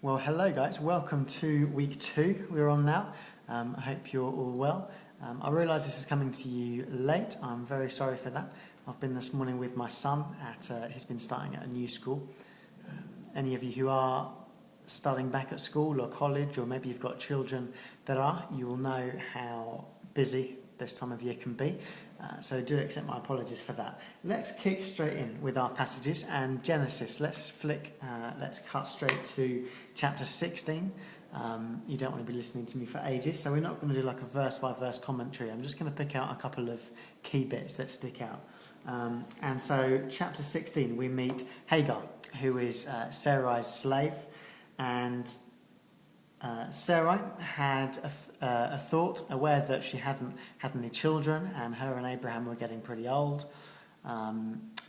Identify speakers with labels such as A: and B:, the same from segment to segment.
A: Well, hello guys, welcome to week 2 we're on now. I hope you're all well. I realise this is coming to you late, I'm very sorry for that. I've been this morning with my son, he's been starting at a new school. Any of you who are starting back at school or college, or maybe you've got children that are, you will know how busy this time of year can be. So do accept my apologies for that. Let's kick straight in with our passages and Genesis. Let's cut straight to chapter 16. You don't want to be listening to me for ages, so we're not going to do like a verse by verse commentary. I'm just going to pick out a couple of key bits that stick out. And so chapter 16, we meet Hagar, who is Sarai's slave, and Sarai had a thought, aware that she hadn't had any children, and her and Abraham were getting pretty old.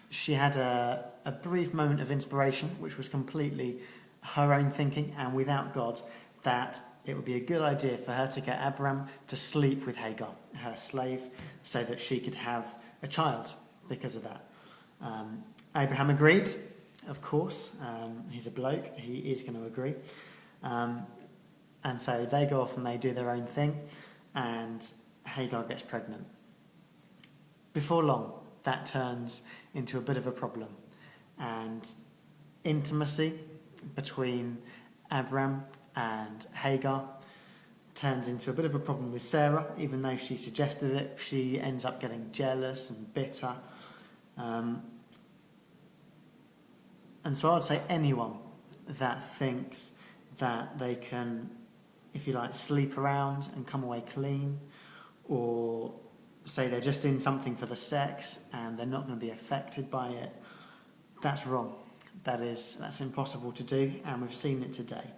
A: She had a brief moment of inspiration, which was completely her own thinking, and without God, that it would be a good idea for her to get Abraham to sleep with Hagar, her slave, so that she could have a child because of that. Abraham agreed, of course. He's a bloke, he is going to agree. And so they go off and they do their own thing, and Hagar gets pregnant. Before long, that turns into a bit of a problem, and intimacy between Abram and Hagar turns into a bit of a problem with Sarah. Even though she suggested it, she ends up getting jealous and bitter. And so I'd say anyone that thinks that they can, if you like, sleep around and come away clean, or say they're just in something for the sex and they're not going to be affected by it, that's wrong. That's impossible to do, and we've seen it today.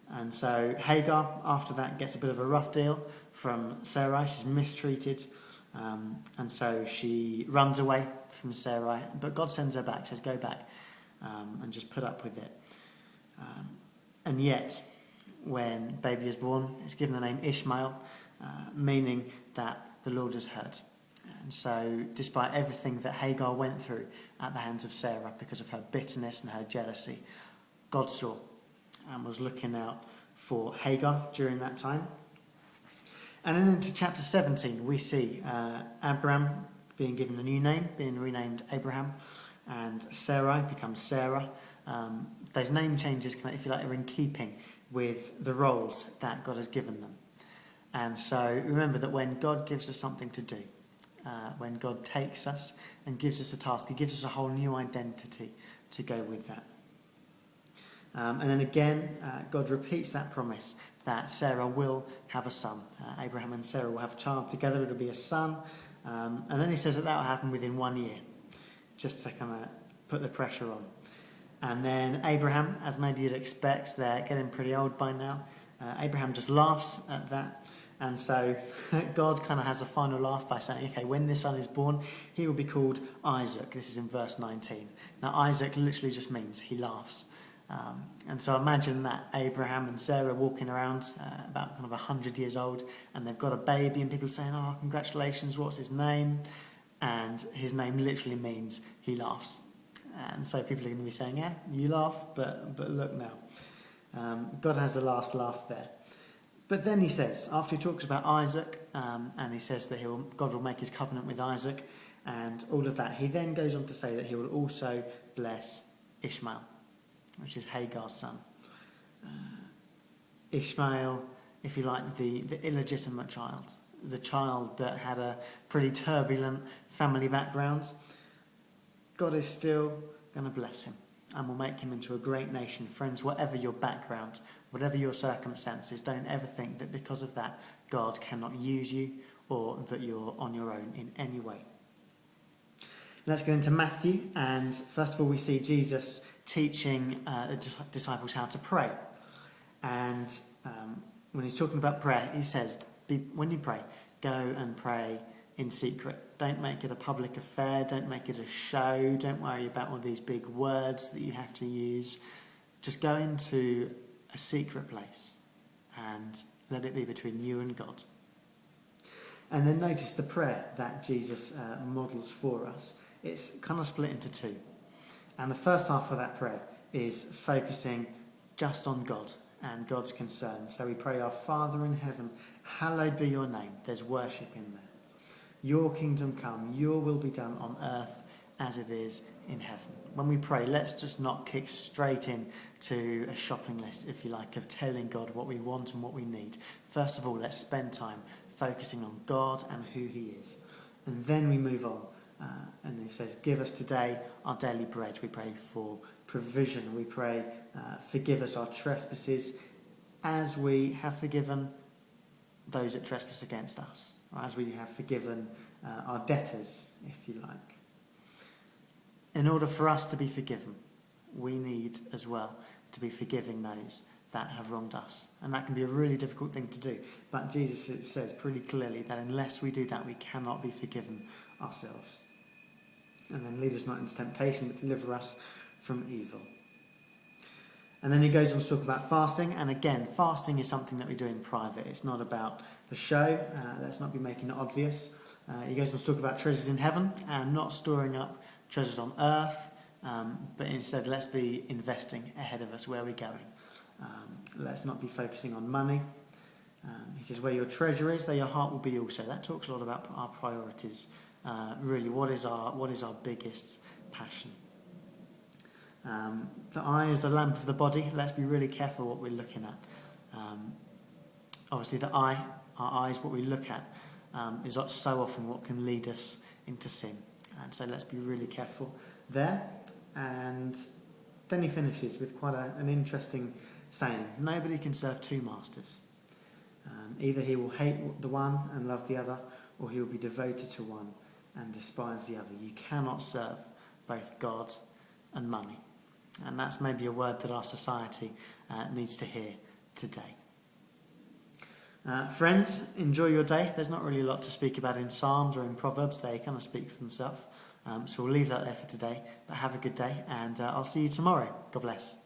A: And so Hagar, after that, gets a bit of a rough deal from Sarai. She's mistreated, and so she runs away from Sarai, but God sends her back, says go back, and just put up with it. And yet, when baby is born, it's given the name Ishmael, meaning that the Lord has heard. And so, despite everything that Hagar went through at the hands of Sarah because of her bitterness and her jealousy, God saw and was looking out for Hagar during that time. And then into chapter 17, we see Abram being given a new name, being renamed Abraham, and Sarai becomes Sarah. Those name changes, if you like, are in keeping with the roles that God has given them. And so remember that when God gives us something to do, when God takes us and gives us a task, he gives us a whole new identity to go with that. And then again, God repeats that promise that Sarah will have a son. Abraham and Sarah will have a child together, it'll be a son. And then he says that will happen within 1 year, just to kind of put the pressure on. And then Abraham, as maybe you'd expect, they're getting pretty old by now. Abraham just laughs at that. And so God kind of has a final laugh by saying, okay, when this son is born, he will be called Isaac. This is in verse 19. Now, Isaac literally just means he laughs. And so imagine that Abraham and Sarah walking around about kind of 100 years old, and they've got a baby, and people are saying, oh, congratulations, what's his name? And his name literally means he laughs. And so people are going to be saying, yeah, you laugh, but look now. God has the last laugh there. But then he says, after he talks about Isaac, and he says that God will make his covenant with Isaac and all of that, he then goes on to say that he will also bless Ishmael, which is Hagar's son. Ishmael, if you like, the illegitimate child, the child that had a pretty turbulent family background. God is still going to bless him and will make him into a great nation. Friends, whatever your background, whatever your circumstances, don't ever think that because of that, God cannot use you or that you're on your own in any way. Let's go into Matthew, and first of all we see Jesus teaching the disciples how to pray. And when he's talking about prayer, he says, when you pray, go and pray in secret. Don't make it a public affair. Don't make it a show. Don't worry about all these big words that you have to use. Just go into a secret place and let it be between you and God. And then notice the prayer that Jesus models for us. It's kind of split into two. And the first half of that prayer is focusing just on God and God's concerns. So we pray, our Father in heaven, hallowed be your name. There's worship in there. Your kingdom come, your will be done on earth as it is in heaven. When we pray, let's just not kick straight in to a shopping list, if you like, of telling God what we want and what we need. First of all, let's spend time focusing on God and who he is. And then we move on. And it says, give us today our daily bread. We pray for provision. We pray, forgive us our trespasses as we have forgiven those that trespass against us, or as we have forgiven our debtors, if you like. In order for us to be forgiven, we need as well to be forgiving those that have wronged us. And that can be a really difficult thing to do. But Jesus says pretty clearly that unless we do that, we cannot be forgiven ourselves. And then lead us not into temptation, but deliver us from evil. And then he goes on to talk about fasting. And again, fasting is something that we do in private. It's not about the show. Let's not be making it obvious. He goes on to talk about treasures in heaven and not storing up treasures on earth, but instead let's be investing ahead of us where we're going. Let's not be focusing on money. He says, where your treasure is, there your heart will be also. That talks a lot about our priorities. Really, what is our biggest passion? The eye is the lamp of the body. Let's be really careful what we're looking at. Obviously, our eyes, what we look at, is so often what can lead us into sin. And so let's be really careful there. And then he finishes with quite an interesting saying. Nobody can serve two masters. Either he will hate the one and love the other, or he will be devoted to one and despise the other. You cannot serve both God and money. And that's maybe a word that our society needs to hear today. Friends, enjoy your day. There's not really a lot to speak about in Psalms or in Proverbs. They kind of speak for themselves. So we'll leave that there for today. But have a good day, and I'll see you tomorrow. God bless.